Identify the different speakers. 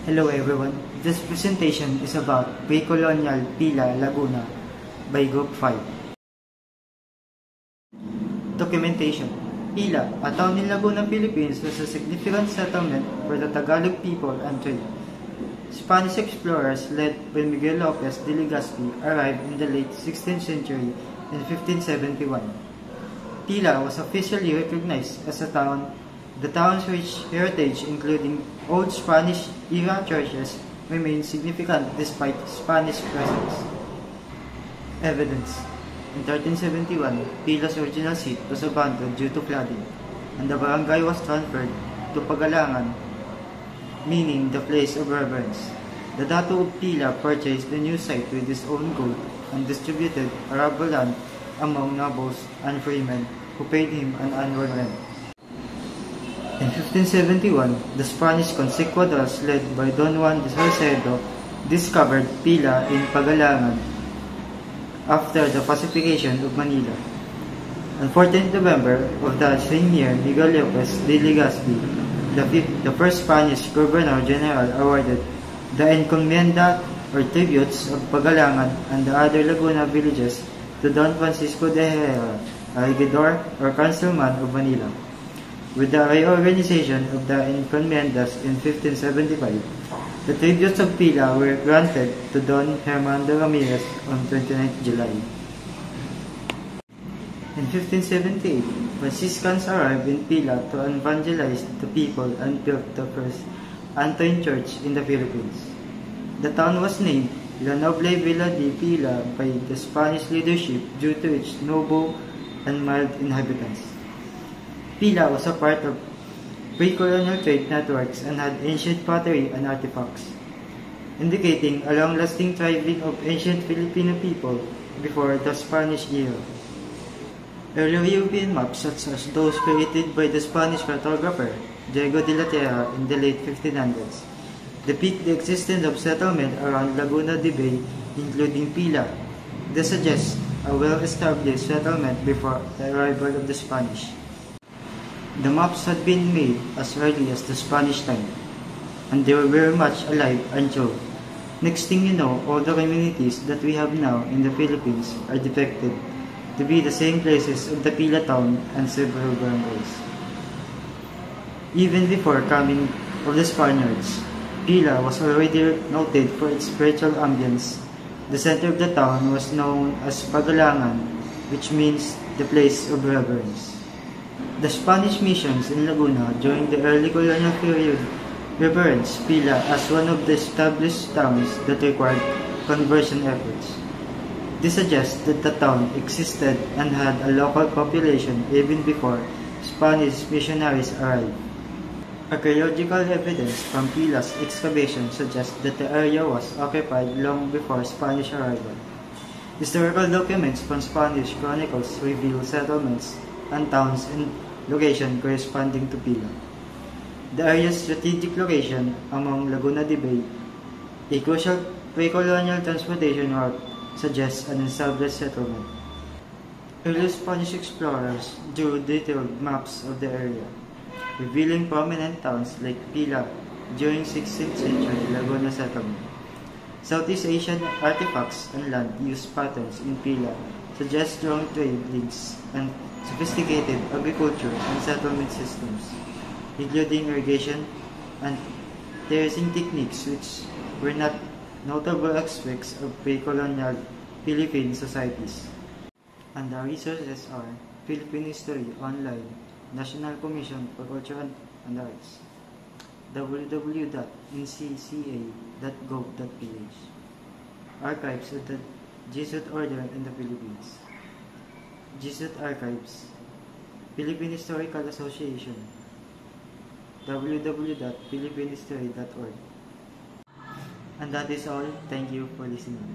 Speaker 1: Hello everyone, this presentation is about pre-colonial Pila, Laguna by Group 5. Documentation. Pila, a town in Laguna, Philippines, was a significant settlement for the Tagalog people and trade. Spanish explorers led by Miguel Lopez de Legazpi arrived in the late 16th century in 1571. Pila was officially recognized as a town. The town's rich heritage, including old Spanish-era churches, remains significant despite Spanish presence. Evidence. In 1371, Pila's original seat was abandoned due to flooding, and the barangay was transferred to Pagalangan, meaning the place of reverence. The Dato of Pila purchased the new site with his own gold and distributed arable land among nobles and freemen who paid him an annual rent. In 1571, the Spanish conquistadors led by Don Juan de Salcedo discovered Pila in Pagalangan after the pacification of Manila. On 14th November of that same year, Miguel Lopez de Legazpi, the first Spanish Governor-General, awarded the encomienda or tributes of Pagalangan and the other Laguna villages to Don Francisco de Herrera, a regidor or councilman of Manila. With the reorganization of the encomiendas in 1575, the tributes of Pila were granted to Don Hernando Ramirez on 29th July. In 1578, Franciscans arrived in Pila to evangelize the people and built the first Antioch Church in the Philippines. The town was named La Noble Villa de Pila by the Spanish leadership due to its noble and mild inhabitants. Pila was a part of pre-colonial trade networks and had ancient pottery and artifacts, indicating a long-lasting thriving of ancient Filipino people before the Spanish era. Earlier European maps, such as those created by the Spanish cartographer Diego de la Tierra in the late 1500s, depict the existence of settlement around Laguna de Bay, including Pila. This suggests a well-established settlement before the arrival of the Spanish. The maps had been made as early as the Spanish time, and they were very much alive and true. Next thing you know, all the communities that we have now in the Philippines are depicted to be the same places of the Pila town and several barangays. Even before coming of the Spaniards, Pila was already noted for its spiritual ambience. The center of the town was known as Pagalangan, which means the place of reverence. The Spanish missions in Laguna during the early colonial period reverenced Pila as one of the established towns that required conversion efforts. This suggests that the town existed and had a local population even before Spanish missionaries arrived. Archaeological evidence from Pila's excavation suggests that the area was occupied long before Spanish arrival. Historical documents from Spanish chronicles reveal settlements and towns in location corresponding to Pila. The area's strategic location among Laguna de Bay, a crucial pre-colonial transportation route, suggests an established settlement. Early Spanish explorers drew detailed maps of the area, revealing prominent towns like Pila during 16th century Laguna settlement. Southeast Asian artifacts and land use patterns in Pila suggest strong trade links and sophisticated agriculture and settlement systems, including irrigation and terracing techniques, which were not notable aspects of pre-colonial Philippine societies. And the resources are Philippine History Online, National Commission for Culture and Arts, www.ncca.gov.ph, Archives of the Jesuit Order in the Philippines, Jesuit Archives, Philippine Historical Association, www.philippinehistory.org. And that is all. Thank you for listening.